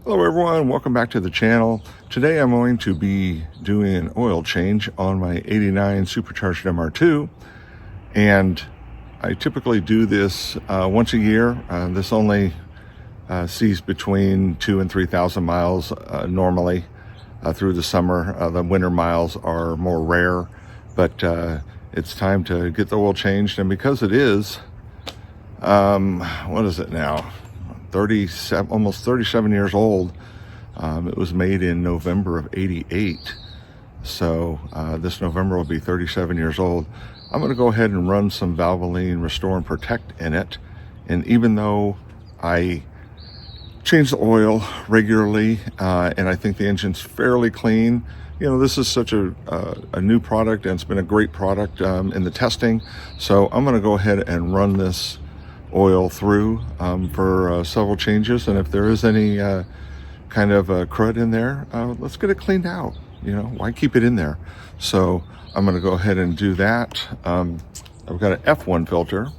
Hello everyone, welcome back to the channel. Today I'm going to be doing an oil change on my 89 supercharged MR2, and I typically do this once a year. This only sees between 2,000 and 3,000 miles normally through the summer. The winter miles are more rare, but it's time to get the oil changed. And because it is, what is it now? 37, almost 37 years old. It was made in November of '88. So this November will be 37 years old. I'm going to go ahead and run some Valvoline Restore and Protect in it. And even though I change the oil regularly, and I think the engine's fairly clean, you know, this is such a new product, and it's been a great product in the testing. So I'm going to go ahead and run this oil through for several changes, and if there is any kind of crud in there, let's get it cleaned out. You know, why keep it in there? So I'm going to go ahead and do that. I've got an F1 filter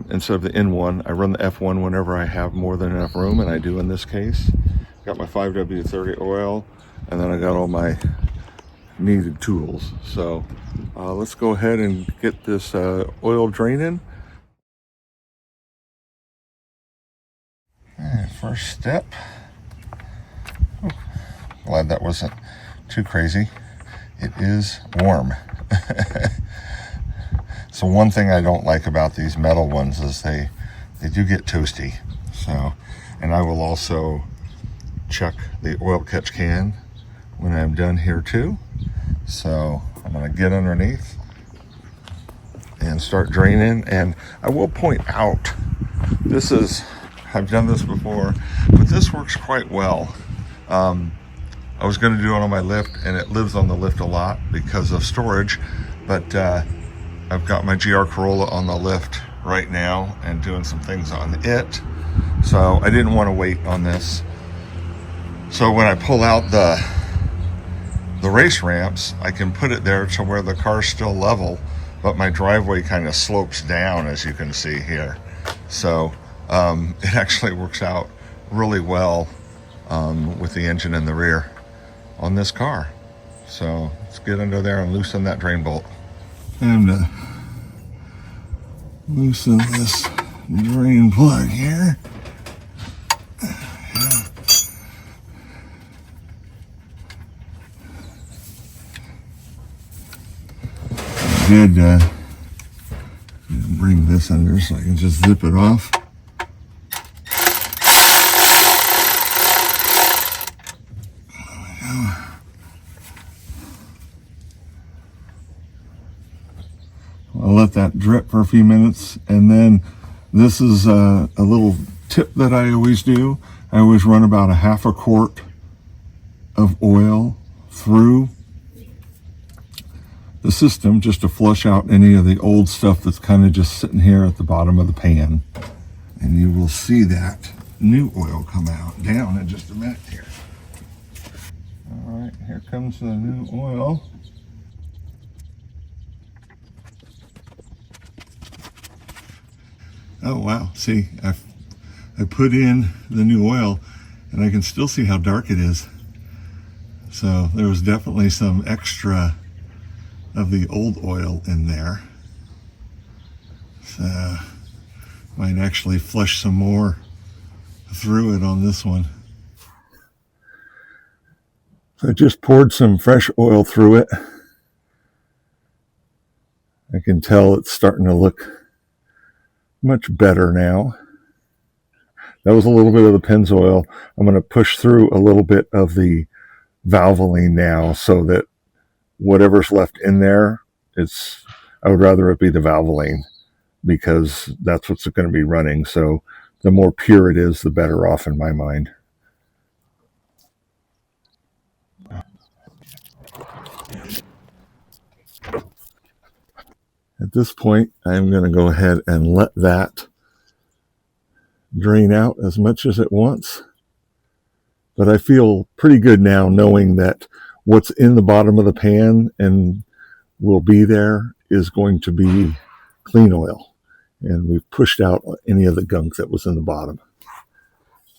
instead of the N1. I run the F1 whenever I have more than enough room, and I do in this case. Got my 5W30 oil, and then I got all my needed tools. So let's go ahead and get this oil draining. First step. Oh, glad that wasn't too crazy. It is warm. So one thing I don't like about these metal ones is they do get toasty. So, and I will also check the oil catch can when I'm done here too. So I'm going to get underneath and start draining. And I will point out, I've done this before, but this works quite well. I was going to do it on my lift, and it lives on the lift a lot because of storage, but I've got my GR Corolla on the lift right now and doing some things on it, so I didn't want to wait on this. So when I pull out the race ramps, I can put it there to where the car's still level, but my driveway kind of slopes down, as you can see here. So it actually works out really well with the engine in the rear on this car. So let's get under there and loosen that drain bolt. Time to loosen this drain plug here. Good. Bring this under so I can just zip it off. I'll let that drip for a few minutes, and then this is a little tip that I always do. I always run about a half a quart of oil through the system just to flush out any of the old stuff that's kind of just sitting here at the bottom of the pan. And you will see that new oil come out down in just a minute here. All right, here comes the new oil. Oh wow, see, I put in the new oil and I can still see how dark it is. So there was definitely some extra of the old oil in there. So might actually flush some more through it on this one. So I just poured some fresh oil through it. I can tell it's starting to look much better now. That was a little bit of the Pennzoil. I'm going to push through a little bit of the Valvoline now so that whatever's left in there, I would rather it be the Valvoline because that's what's going to be running. So the more pure it is, the better off in my mind. At this point, I'm going to go ahead and let that drain out as much as it wants. But I feel pretty good now knowing that what's in the bottom of the pan and will be there is going to be clean oil. And we've pushed out any of the gunk that was in the bottom.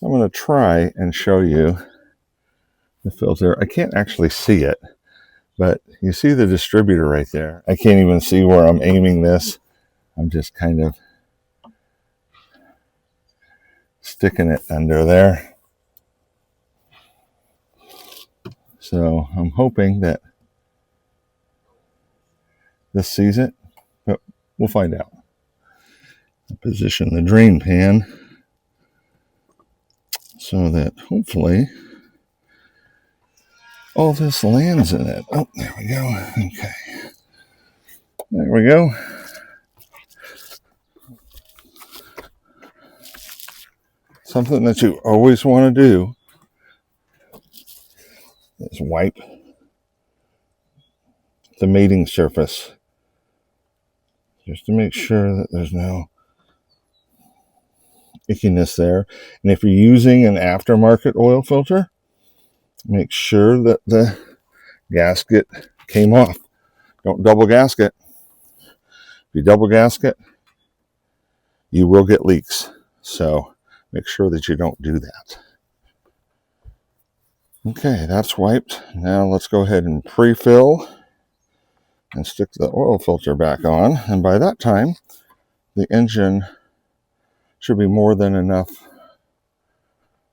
I'm going to try and show you the filter. I can't actually see it, but you see the distributor right there. I can't even see where I'm aiming this. I'm just kind of sticking it under there. So I'm hoping that this sees it, but we'll find out. Position the drain pan so that hopefully all this lands in it. Oh, there we go. Okay. There we go. Something that you always want to do is wipe the mating surface just to make sure that there's no ickiness there. And if you're using an aftermarket oil filter, make sure that the gasket came off. Don't double gasket. If you double gasket, you will get leaks. So make sure that you don't do that. Okay, that's wiped. Now let's go ahead and pre-fill and stick the oil filter back on. And by that time, the engine should be more than enough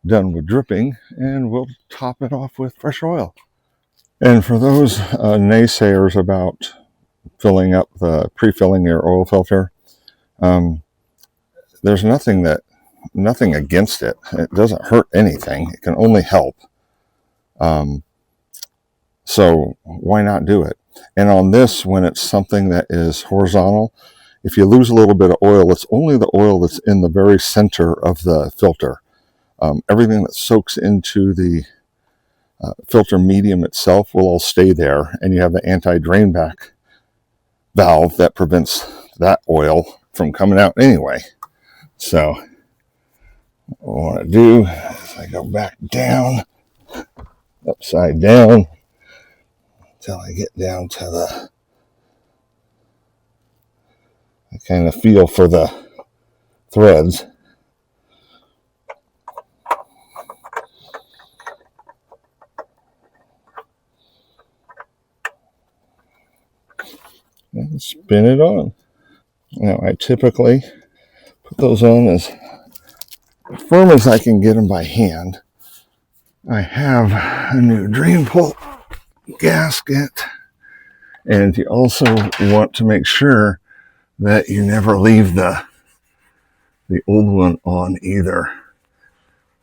done with dripping, and we'll top it off with fresh oil. And for those naysayers about pre-filling your oil filter, there's nothing against it. It doesn't hurt anything. It can only help. So why not do it? And on this, when it's something that is horizontal, if you lose a little bit of oil, it's only the oil that's in the very center of the filter. Everything that soaks into the filter medium itself will all stay there, and you have the anti-drain back valve that prevents that oil from coming out anyway. So what I want to do is I go back down, upside down, until I get down to I kind of feel for the threads. And spin it on. Now I typically put those on as firm as I can get them by hand. I have a new drain pull gasket, and you also want to make sure that you never leave the old one on either.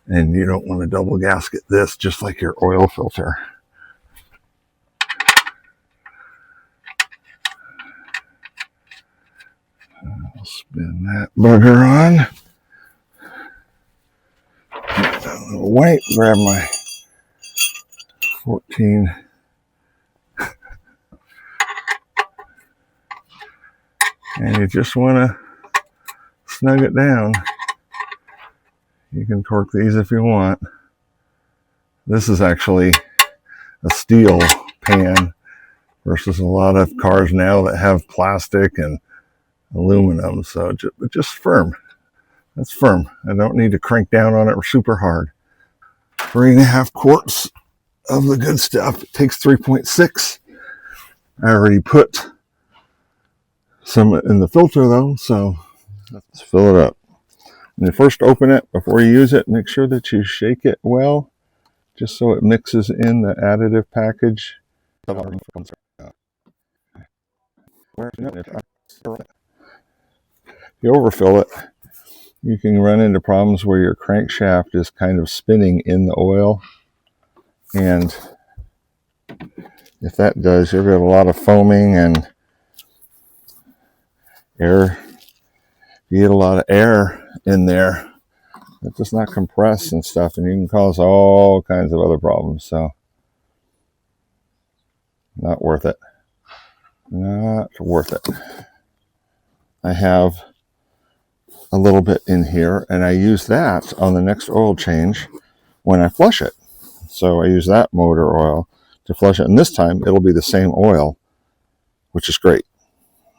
And you don't want to double gasket this, just like your oil filter. I'll spin that bugger on. Wait, grab my 14. And you just want to snug it down. You can torque these if you want. This is actually a steel pan versus a lot of cars now that have plastic and aluminum. So just firm. That's firm. I don't need to crank down on it super hard. 3.5 quarts of the good stuff. It takes 3.6. I already put some in the filter though, so let's fill it up. When you first open it, before you use it, make sure that you shake it well, just so it mixes in the additive package. If you overfill it, you can run into problems where your crankshaft is kind of spinning in the oil. And if that does, you'll get a lot of foaming and air. You get a lot of air in there, it does not compress and stuff, and you can cause all kinds of other problems. So not worth it. Not worth it. I have a little bit in here, and I use that on the next oil change when I flush it. So I use that motor oil to flush it, and this time it'll be the same oil, which is great.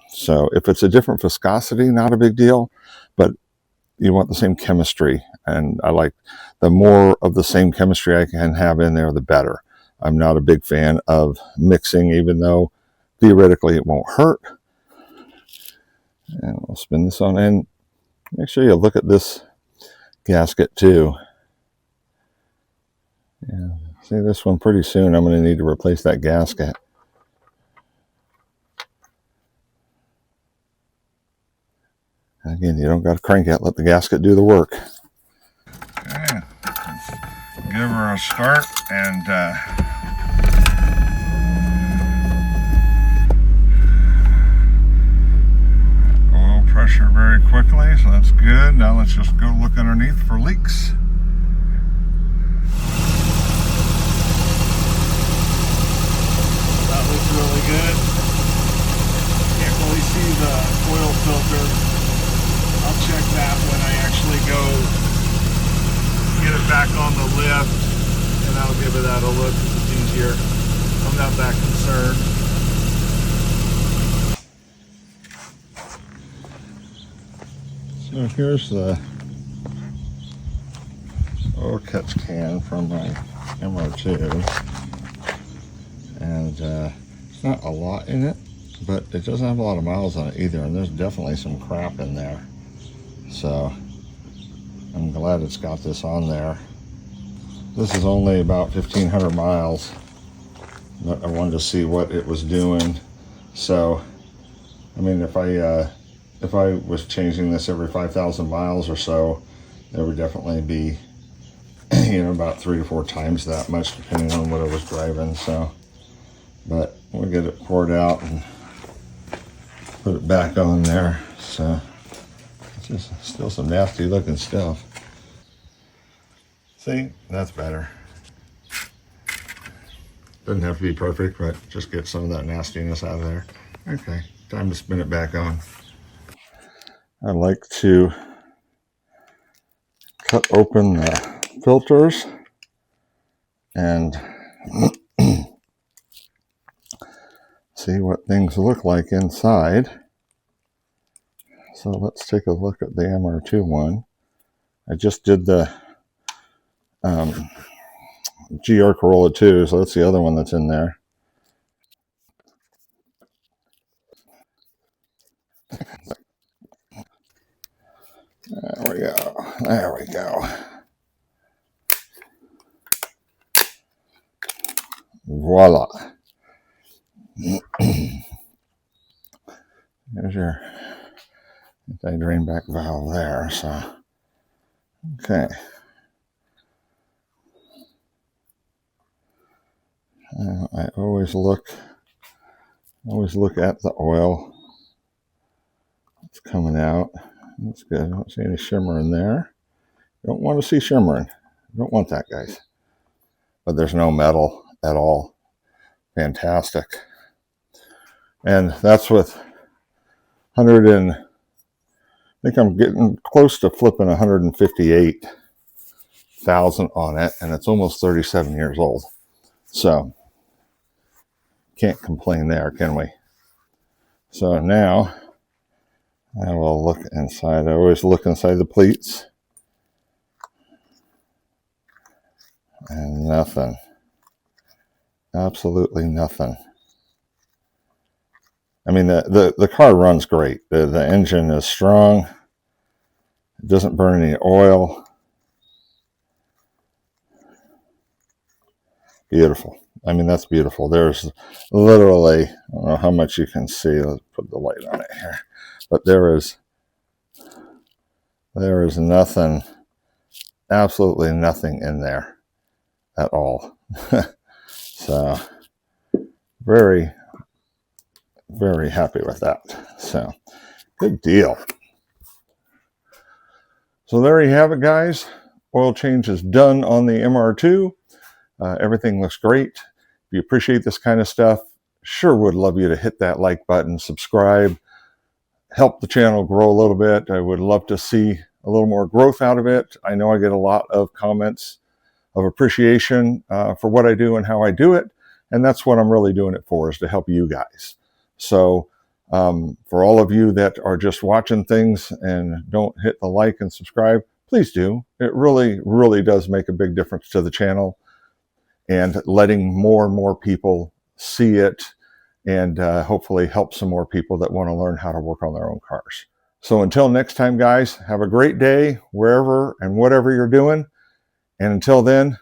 So if it's a different viscosity, not a big deal, but you want the same chemistry, and I like the more of the same chemistry I can have in there, the better. I'm not a big fan of mixing, even though theoretically it won't hurt. And we'll spin this on in. Make sure you look at this gasket too. Yeah, see this one pretty soon. I'm going to need to replace that gasket. Again, you don't got to crank it. Let the gasket do the work. Okay, let's give her a start and oil pressure very quickly, so that's good. Now let's just go look underneath for leaks. That looks really good. Can't really see the oil filter. I'll check that when I actually go get it back on the lift, and I'll give it that a look because it's easier. I'm not that concerned. So here's the oil catch can from my MR2, and it's not a lot in it, but it doesn't have a lot of miles on it either, and there's definitely some crap in there. So I'm glad it's got this on there. This is only about 1,500 miles, but I wanted to see what it was doing. So, I mean, if I was changing this every 5,000 miles or so, there would definitely be, you know, about 3 to 4 times that much, depending on what I was driving. So, but we'll get it poured out and put it back on there. So. Just still some nasty looking stuff. See, that's better. Doesn't have to be perfect, but just get some of that nastiness out of there. Okay, time to spin it back on. I like to cut open the filters and see what things look like inside. So let's take a look at the MR2 one. I just did the GR Corolla 2, so that's the other one that's in there. There we go. There we go. Voila. There's your anti-drain back valve there. So, okay. I always look at the oil that's coming out. That's good. I don't see any shimmer in there. Don't want to see shimmering. Don't want that, guys. But there's no metal at all. Fantastic. And that's with 100 and I think I'm getting close to flipping 158,000 on it, and it's almost 37 years old. So can't complain there, can we? So now I will look inside. I always look inside the pleats. And nothing. Absolutely nothing. I mean, the car runs great. The engine is strong. It doesn't burn any oil. Beautiful. I mean, that's beautiful. There's literally, I don't know how much you can see. Let's put the light on it here. But there is nothing, absolutely nothing in there at all. So, very, very happy with that. So, good deal. So there you have it, guys. Oil change is done on the MR2. Everything looks great. If you appreciate this kind of stuff, sure would love you to hit that like button, subscribe, help the channel grow a little bit. I would love to see a little more growth out of it. I know I get a lot of comments of appreciation for what I do and how I do it. And that's what I'm really doing it for, is to help you guys. So for all of you that are just watching things and don't hit the like and subscribe, please do. It really, really does make a big difference to the channel, and letting more and more people see it, and hopefully help some more people that want to learn how to work on their own cars. So until next time, guys, have a great day wherever and whatever you're doing. And until then,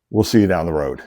we'll see you down the road.